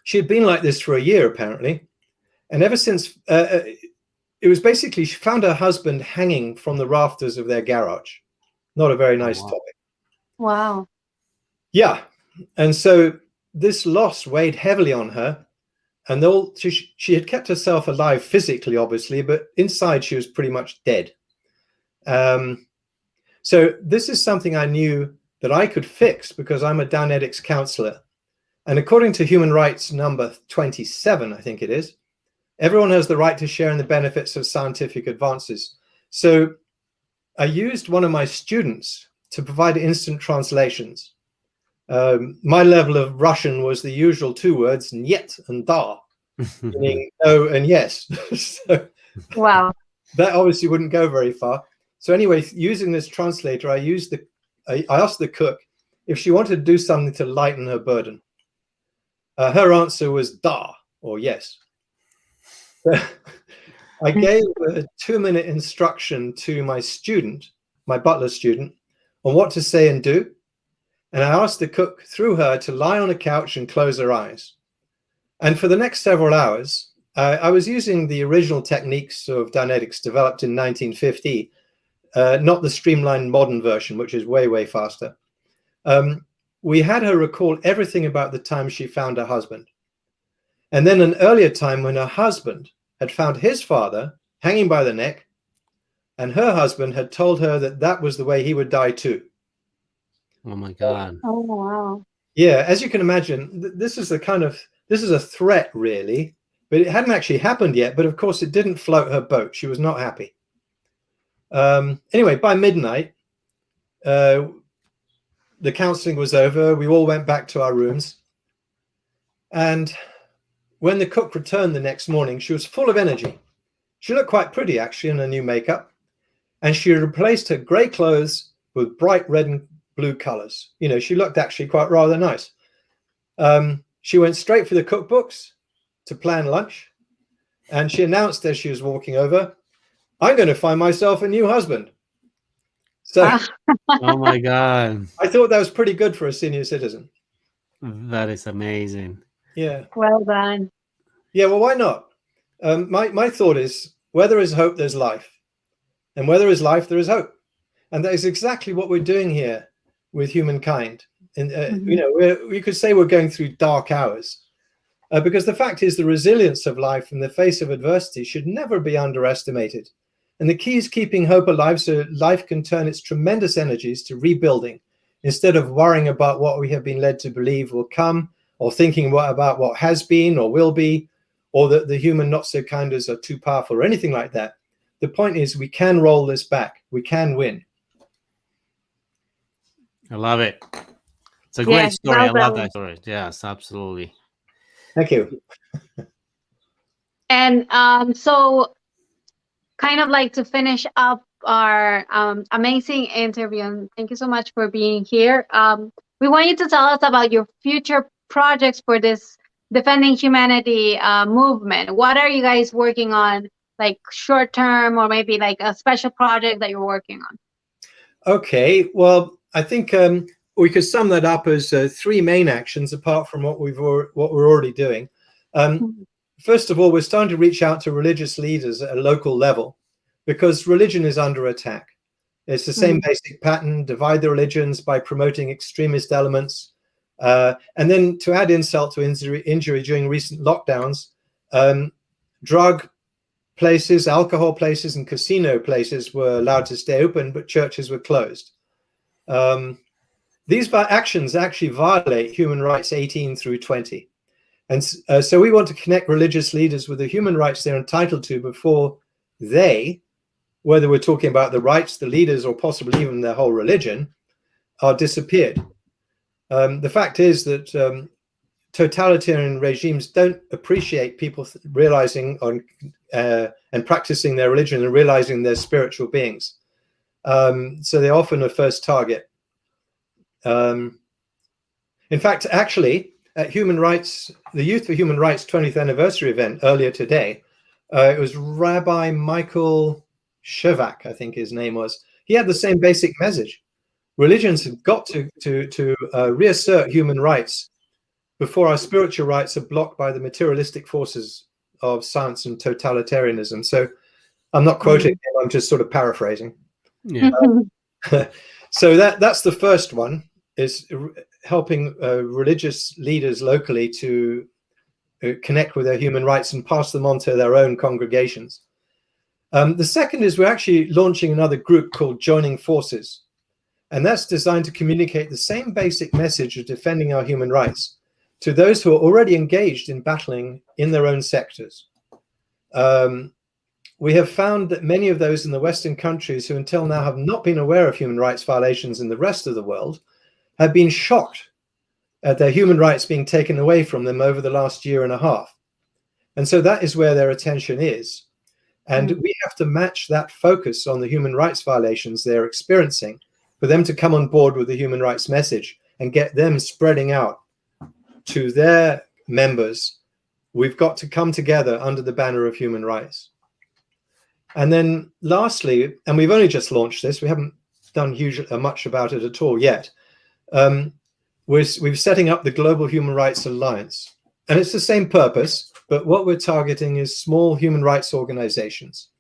Speaker 9: She had been like this for a year, apparently. And ever since, it was basically, she found her husband hanging from the rafters of their garage. Not a very nice topic.
Speaker 2: Wow.
Speaker 9: Yeah. And so this loss weighed heavily on her. And she had kept herself alive physically, obviously, but inside she was pretty much dead. So this is something I knew that I could fix because I'm a Dianetics counselor. And according to Human Rights number 27, I think it is, everyone has the right to share in the benefits of scientific advances. So I used one of my students to provide instant translations. My level of Russian was the usual 2 words, "Нет" and "da," meaning no and yes. So
Speaker 2: Wow.
Speaker 9: that obviously wouldn't go very far. So anyway, using this translator, I asked the cook if she wanted to do something to lighten her burden. Her answer was "da," or yes. I gave a 2-minute instruction to my student, my butler student, on what to say and do. And I asked the cook through her to lie on a couch and close her eyes. And for the next several hours, I was using the original techniques of Dianetics developed in 1950, not the streamlined modern version, which is way, way faster. We had her recall everything about the time she found her husband. And then an earlier time when her husband had found his father hanging by the neck, and her husband had told her that that was the way he would die too.
Speaker 1: Oh my God.
Speaker 2: Oh, wow.
Speaker 9: Yeah, as you can imagine, this is a threat, really, but it hadn't actually happened yet. But of course, it didn't float her boat. She was not happy. Anyway, by midnight, the counseling was over. We all went back to our rooms. And when the cook returned the next morning, she was full of energy. She looked quite pretty, actually, in her new makeup. And she replaced her grey clothes with bright red and blue colors. You know, she looked actually quite rather nice. She went straight for the cookbooks to plan lunch. And she announced as she was walking over, "I'm going to find myself a new husband." So
Speaker 1: Oh my God.
Speaker 9: I thought that was pretty good for a senior citizen.
Speaker 1: That is amazing.
Speaker 9: Yeah.
Speaker 2: Well done.
Speaker 9: Yeah, well, why not? My thought is, where there is hope, there's life. And where there is life, there is hope. And that is exactly what we're doing here with humankind. And, you know, we could say we're going through dark hours. Because the fact is, the resilience of life in the face of adversity should never be underestimated. And the key is keeping hope alive so life can turn its tremendous energies to rebuilding, instead of worrying about what we have been led to believe will come, or thinking about what has been or will be, or that the human not so kinders are too powerful or anything like that. The point is, we can roll this back. We can win.
Speaker 1: I love it. It's a great
Speaker 2: Yes,
Speaker 1: story.
Speaker 2: well
Speaker 1: I love
Speaker 2: done.
Speaker 1: that story. Yes, absolutely.
Speaker 9: Thank you.
Speaker 2: And so kind of like to finish up our amazing interview, and thank you so much for being here. We want you to tell us about your future projects for this Defending Humanity movement. What are you guys working on, like short term, or maybe like a special project that you're working on?
Speaker 9: Okay, well, I think we could sum that up as 3 main actions, apart from what we're already doing. First of all, we're starting to reach out to religious leaders at a local level, because religion is under attack. It's the same basic pattern: divide the religions by promoting extremist elements. And then to add insult to injury during recent lockdowns, drug places, alcohol places, and casino places were allowed to stay open, but churches were closed. These actions actually violate human rights 18 through 20. And so we want to connect religious leaders with the human rights they're entitled to before they, whether we're talking about the rights, the leaders, or possibly even their whole religion, are disappeared. The fact is that totalitarian regimes don't appreciate people realizing and practicing their religion and realizing they're spiritual beings. So they're often a first target. In fact, actually, at the Youth for Human Rights 20th anniversary event earlier today, it was Rabbi Michael Shevak, I think his name was. He had the same basic message. Religions have got to reassert human rights before our spiritual rights are blocked by the materialistic forces of science and totalitarianism. So I'm not quoting him, I'm just sort of paraphrasing.
Speaker 1: Yeah.
Speaker 9: So that's the first one, is helping religious leaders locally to connect with their human rights and pass them on to their own congregations. The second is we're actually launching another group called Joining Forces. And that's designed to communicate the same basic message of defending our human rights to those who are already engaged in battling in their own sectors. We have found that many of those in the Western countries who until now have not been aware of human rights violations in the rest of the world have been shocked their human rights being taken away from them over the last year and a half. And so that is where their attention is. And we have to match that focus on the human rights violations they're experiencing for them to come on board with the human rights message and get them spreading out to their members. We've got to come together under the banner of human rights. And then lastly, and we've only just launched this, we haven't done much about it at all yet. We're setting up the Global Human Rights Alliance. And it's the same purpose, but what we're targeting is small human rights organizations.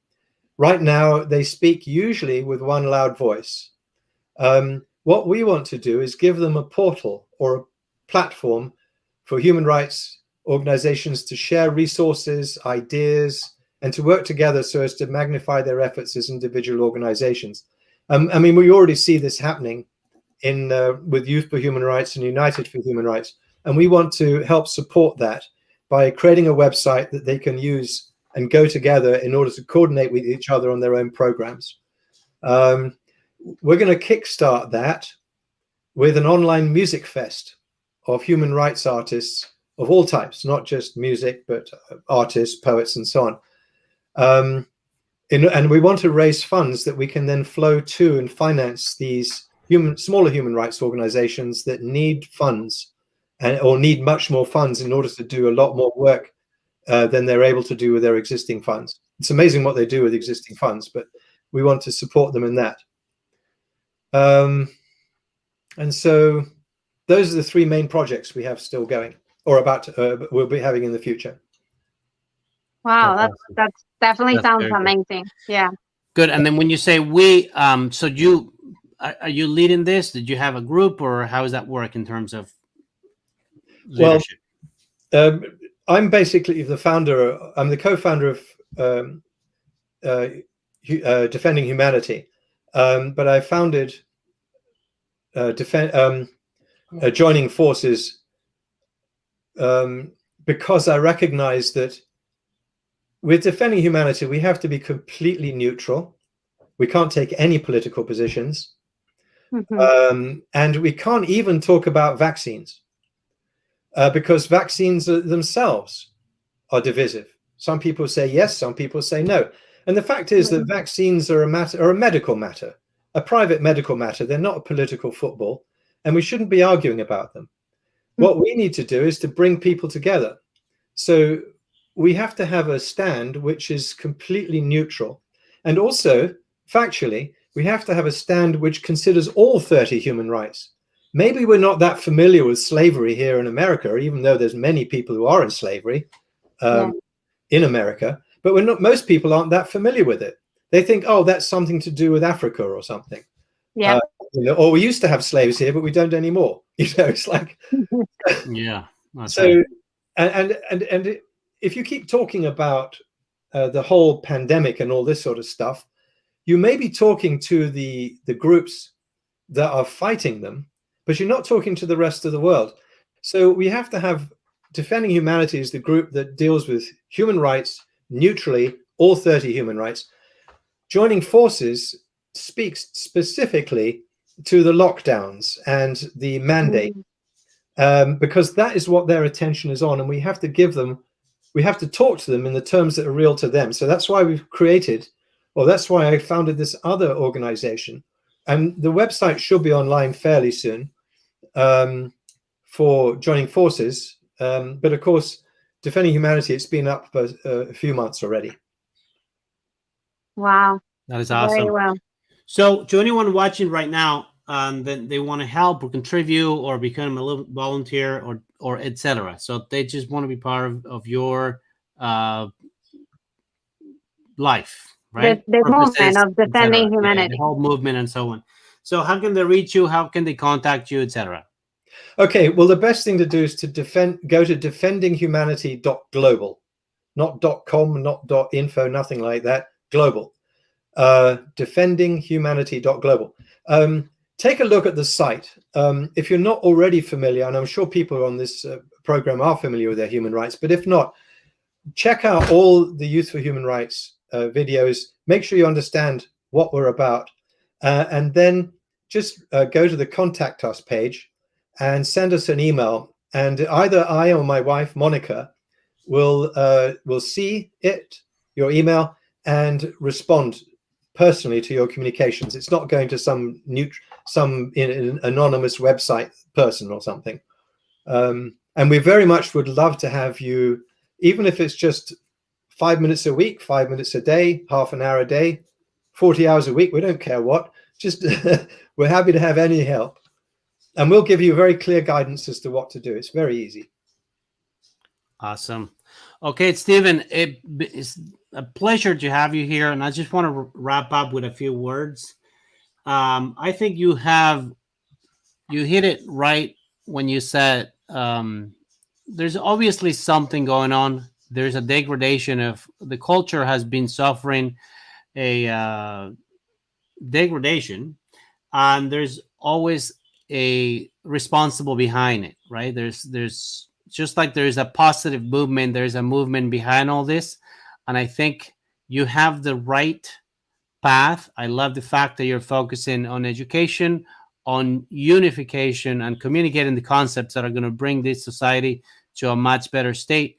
Speaker 9: Right now, they speak usually with one loud voice. What we want to do is give them a portal or a platform for human rights organizations to share resources, ideas, and to work together so as to magnify their efforts as individual organizations. I mean, we already see this happening with Youth for Human Rights and United for Human Rights. And we want to help support that by creating a website that they can use and go together in order to coordinate with each other on their own programs. We're going to kickstart that with an online music fest of human rights artists of all types, not just music, but artists, poets, and so on. And we want to raise funds that we can then flow to and finance these smaller human rights organizations that need funds or need much more funds in order to do a lot more work than they're able to do with their existing funds. It's amazing what they do with existing funds, but we want to support them in that. And so those are the three main projects we have still going, or we'll be having in the future.
Speaker 2: Wow,
Speaker 1: That's awesome.
Speaker 2: that's definitely
Speaker 1: That's
Speaker 2: sounds
Speaker 1: very good.
Speaker 2: amazing. Yeah.
Speaker 1: Good. And then when you say we, so you are you leading this? Did you have a group, or how does that work in terms of leadership?
Speaker 9: Well, I'm basically the founder. I'm the co-founder of Defending Humanity, but I founded Joining Forces because I recognize that with Defending Humanity, we have to be completely neutral. We can't take any political positions. And we can't even talk about vaccines because vaccines themselves are divisive. Some people say yes, some people say no. And the fact is that vaccines are a medical matter, a private medical matter. They're not a political football, and we shouldn't be arguing about them. What we need to do is to bring people together. So we have to have a stand which is completely neutral. And also, factually, we have to have a stand which considers all 30 human rights. Maybe we're not that familiar with slavery here in America, even though there's many people who are in slavery in America, but most people aren't that familiar with it. They think, oh, that's something to do with Africa or something.
Speaker 2: Yeah.
Speaker 9: Or we used to have slaves here, but we don't anymore. It's like,
Speaker 1: Yeah.
Speaker 9: So, right. and if you keep talking about the whole pandemic and all this sort of stuff, you may be talking to the groups that are fighting them, but you're not talking to the rest of the world. So we have to have Defending Humanity is the group that deals with human rights neutrally, all 30 human rights. Joining Forces speaks specifically to the lockdowns and the mandate, because that is what their attention is on, and we have to talk to them in the terms that are real to them. So that's why we've created, or that's why I founded this other organization. And the website should be online fairly soon for Joining Forces. But of course, Defending Humanity, it's been up for a few months already.
Speaker 2: Wow.
Speaker 1: That is awesome.
Speaker 2: Very well.
Speaker 1: So to anyone watching right now, that they want to help or contribute or become a little volunteer or etc. So they just want to be part of your life, right?
Speaker 2: The movement of Defending Humanity.
Speaker 1: Yeah, the whole movement and so on. So how can they reach you? How can they contact you, etc.?
Speaker 9: Okay, well, the best thing to do is to go to defendinghumanity.global, not .com, not .info, nothing like that. Global. Defendinghumanity.global. Take a look at the site. If you're not already familiar, and I'm sure people on this program are familiar with their human rights, but if not, check out all the Youth for Human Rights videos. Make sure you understand what we're about, and then just go to the Contact Us page, and send us an email. And either I or my wife, Monica, will see your email, and respond personally to your communications. It's not going to some anonymous website person or something. And we very much would love to have you, even if it's just 5 minutes a week, 5 minutes a day, half an hour a day, 40 hours a week. We don't care what. Just we're happy to have any help. And we'll give you very clear guidance as to what to do. It's very easy.
Speaker 1: Awesome. Okay, Stephen, it's a pleasure to have you here. And I just want to wrap up with a few words. I think you hit it right when you said there's obviously something going on. There's a degradation of the culture has been suffering a degradation, and there's always a responsible behind it, right? There's just like there's a positive movement, there's a movement behind all this. And I think you have the right path. I love the fact that you're focusing on education, on unification, and communicating the concepts that are going to bring this society to a much better state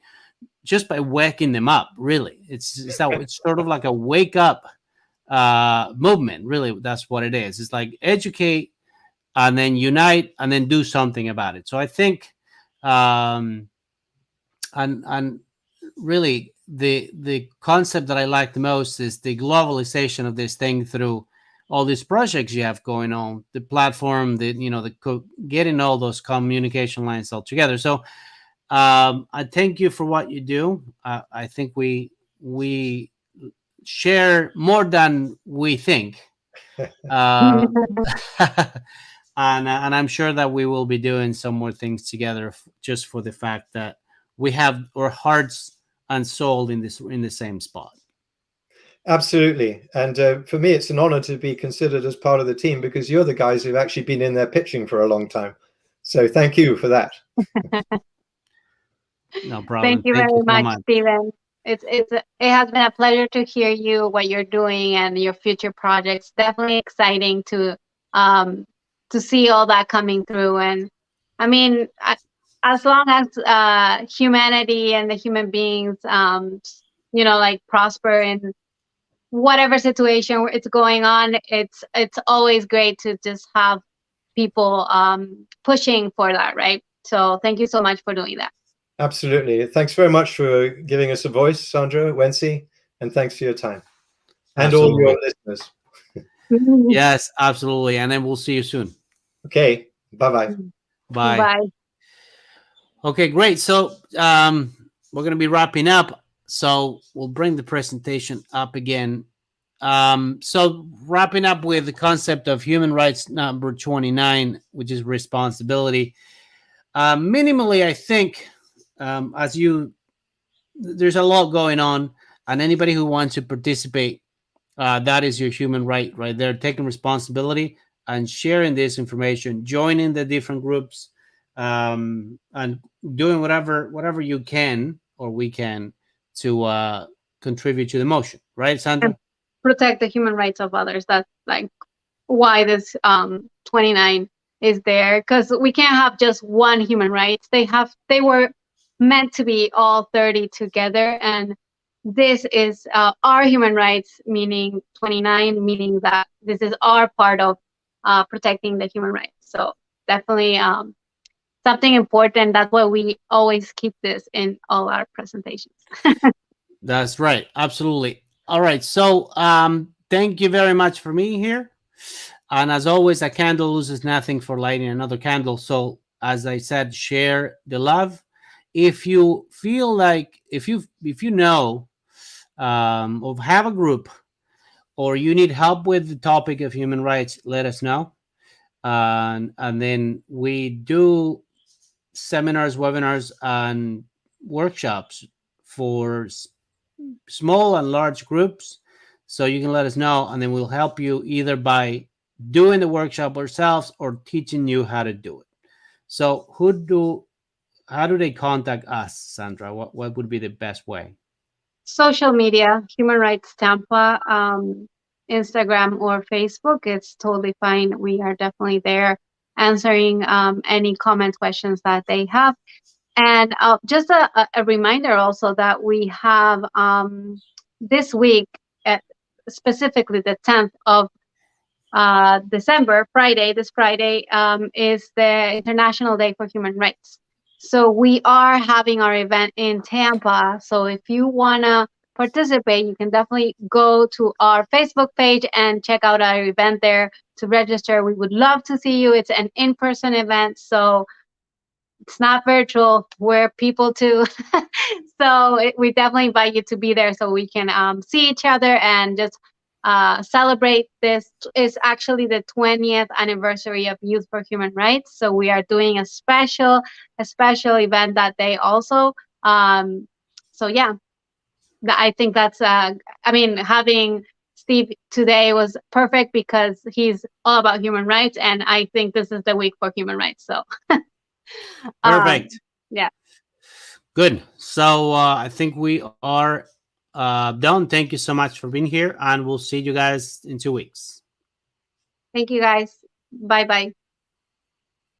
Speaker 1: just by waking them up. Really, it's sort of like a wake up movement. Really, that's what it is. It's like educate and then unite and then do something about it. So I think and really the concept that I like the most is the globalization of this thing through all these projects you have going on, the platform, getting all those communication lines all together. So I thank you for what you do. I think we share more than we think. And I'm sure that we will be doing some more things together just for the fact that we have our hearts and soul in the same spot.
Speaker 9: Absolutely. And for me, it's an honor to be considered as part of the team, because you're the guys who've actually been in there pitching for a long time. So thank you for that.
Speaker 1: No problem.
Speaker 2: Thank you very much, Stephen. It has been a pleasure to hear you, what you're doing, and your future projects. Definitely exciting to see all that coming through. And I mean, as long as humanity and the human beings, like prosper in whatever situation it's going on, it's always great to just have people pushing for that, right? So thank you so much for doing that.
Speaker 9: Absolutely. Thanks very much for giving us a voice, Sandra, Wency, and thanks for your time. And
Speaker 1: Absolutely.
Speaker 9: all your listeners.
Speaker 1: Yes, absolutely. And then we'll see you soon.
Speaker 9: Okay. Bye-bye.
Speaker 1: Bye.
Speaker 2: Bye.
Speaker 1: Okay, great. So we're going to be wrapping up. So we'll bring the presentation up again. So wrapping up with the concept of human rights number 29, which is responsibility. Minimally, I think there's a lot going on, and anybody who wants to participate, that is your human right there, taking responsibility and sharing this information, joining the different groups, and doing whatever you can or we can to contribute to the motion, right, Sandra?
Speaker 2: And protect the human rights of others. That's like why this 29 is there, because we can't have just one human rights. They were meant to be all 30 together, and this is our human rights, meaning 29, meaning that this is our part of protecting the human rights. So definitely something important. That's why we always keep this in all our presentations.
Speaker 1: That's right. Absolutely. All right. So thank you very much for being here. And as always, a candle loses nothing for lighting another candle. So as I said, share the love. If you feel like, if you know of have a group or you need help with the topic of human rights, let us know. And then we do seminars, webinars, and workshops for small and large groups. So you can let us know, and then we'll help you either by doing the workshop ourselves or teaching you how to do it. So how do they contact us, Sandra? What would be the best way?
Speaker 2: Social media, Human Rights Tampa, Instagram or Facebook, it's totally fine. We are definitely there. answering any comments, questions that they have. And just a reminder also that we have this week, at specifically the 10th of December, Friday, this Friday, is the International Day for Human Rights. So we are having our event in Tampa. So if you want to participate, you can definitely go to our Facebook page and check out our event there to register. We would love to see you. It's an in-person event, so it's not virtual. We're people too. So we definitely invite you to be there so we can see each other and just celebrate. This is actually the 20th anniversary of Youth for Human Rights. So we are doing a special event that day also. So yeah, I think that's, I mean, having Steve today was perfect because he's all about human rights. And I think this is the week for human rights. So
Speaker 1: Perfect.
Speaker 2: Yeah.
Speaker 1: Good. So I think we are done. Thank you so much for being here, and we'll see you guys in 2 weeks.
Speaker 2: Thank you guys. Bye bye.